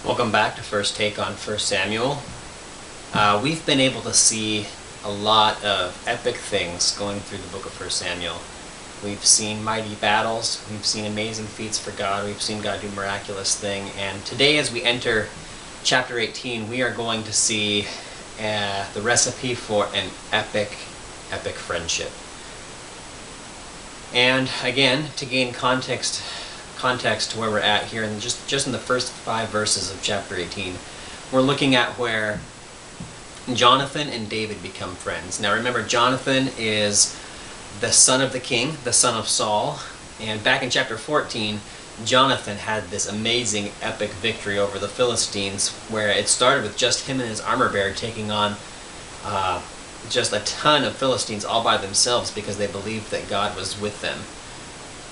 Welcome back to First Take on 1 Samuel. We've been able to see a lot of epic things going through the book of 1 Samuel. We've seen mighty battles, we've seen amazing feats for God, we've seen God do miraculous things, and today as we enter chapter 18, we are going to see the recipe for an epic friendship. And again, to gain context to where we're at here, and just in the first 5 verses of chapter 18, we're looking at where Jonathan and David become friends. Now remember, Jonathan is the son of the king, the son of Saul, and back in chapter 14, Jonathan had this amazing epic victory over the Philistines, where it started with just him and his armor bearer taking on just a ton of Philistines all by themselves because they believed that God was with them.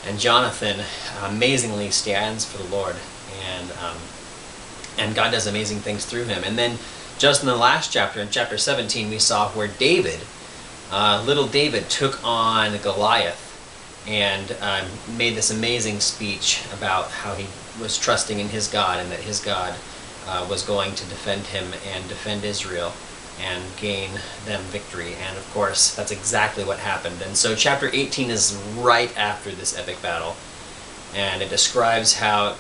And Jonathan amazingly stands for the Lord, and God does amazing things through him. And then just in the last chapter, in chapter 17, we saw where David, little David, took on Goliath and made this amazing speech about how he was trusting in his God and that his God was going to defend him and defend Israel and gain them victory. And of course, that's exactly what happened. And so chapter 18 is right after this epic battle, and it describes how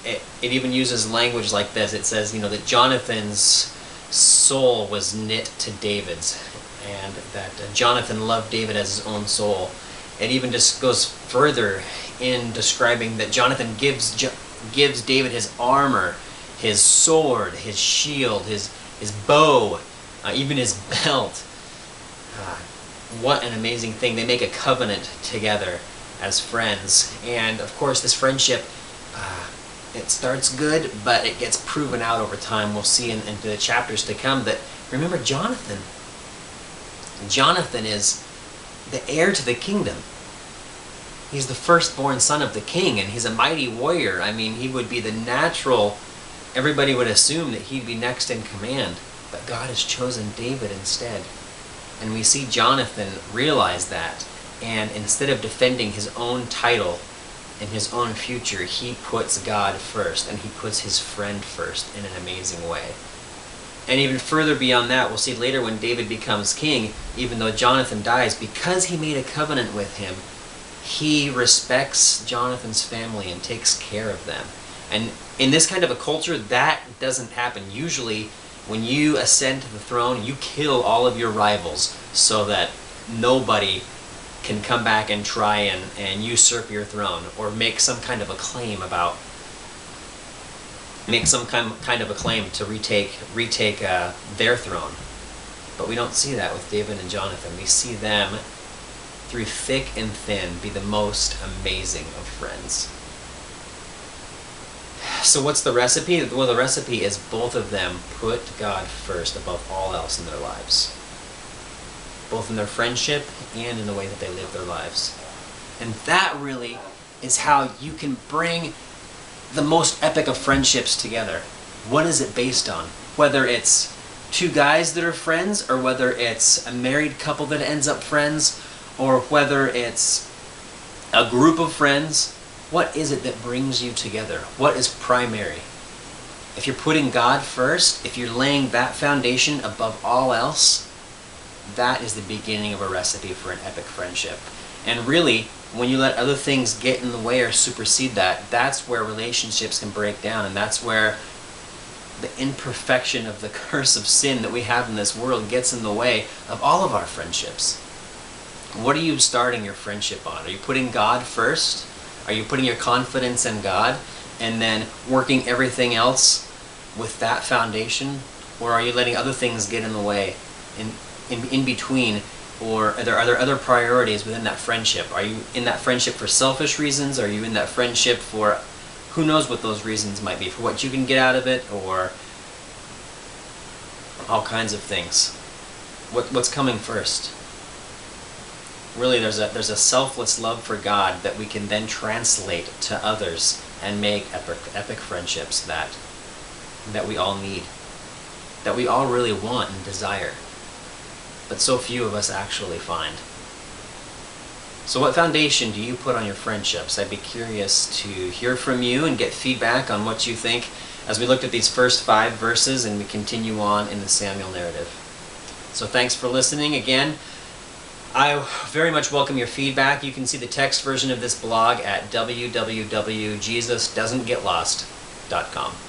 it even uses language like this. It says, that Jonathan's soul was knit to David's, and that Jonathan loved David as his own soul. It even just goes further in describing that Jonathan gives David his armor, his sword, his shield, his bow, even his belt. What an amazing thing. They make a covenant together as friends. And of course this friendship, it starts good, but it gets proven out over time. We'll see into the chapters to come that, remember, Jonathan is the heir to the kingdom. He's the firstborn son of the king, and he's a mighty warrior. I mean, he would be the natural, everybody would assume that he'd be next in command. But God has chosen David instead. And we see Jonathan realize that. And instead of defending his own title and his own future, he puts God first, and he puts his friend first in an amazing way. And even further beyond that, we'll see later when David becomes king, even though Jonathan dies, because he made a covenant with him, he respects Jonathan's family and takes care of them. And in this kind of a culture, that doesn't happen. Usually, when you ascend to the throne, you kill all of your rivals so that nobody can come back and try and usurp your throne or make some kind of a claim to retake their throne. But we don't see that with David and Jonathan. We see them, through thick and thin, be the most amazing of friends. So what's the recipe? Well, the recipe is both of them put God first above all else in their lives. Both in their friendship and in the way that they live their lives. And that really is how you can bring the most epic of friendships together. What is it based on? Whether it's two guys that are friends, or whether it's a married couple that ends up friends, or whether it's a group of friends. What is it that brings you together? What is primary? If you're putting God first, if you're laying that foundation above all else, that is the beginning of a recipe for an epic friendship. And really, when you let other things get in the way or supersede that, that's where relationships can break down, and that's where the imperfection of the curse of sin that we have in this world gets in the way of all of our friendships. What are you starting your friendship on? Are you putting God first? Are you putting your confidence in God and then working everything else with that foundation? Or are you letting other things get in the way, in between? Or are there other priorities within that friendship? Are you in that friendship for selfish reasons? Are you in that friendship for, who knows what those reasons might be, for what you can get out of it, or all kinds of things? What's coming first? Really, there's a selfless love for God that we can then translate to others and make epic friendships that we all need, that we all really want and desire, but so few of us actually find. So what foundation do you put on your friendships? I'd be curious to hear from you and get feedback on what you think as we looked at these first 5 verses and we continue on in the Samuel narrative. So thanks for listening again. I very much welcome your feedback. You can see the text version of this blog at www.jesusdoesn'tgetlost.com.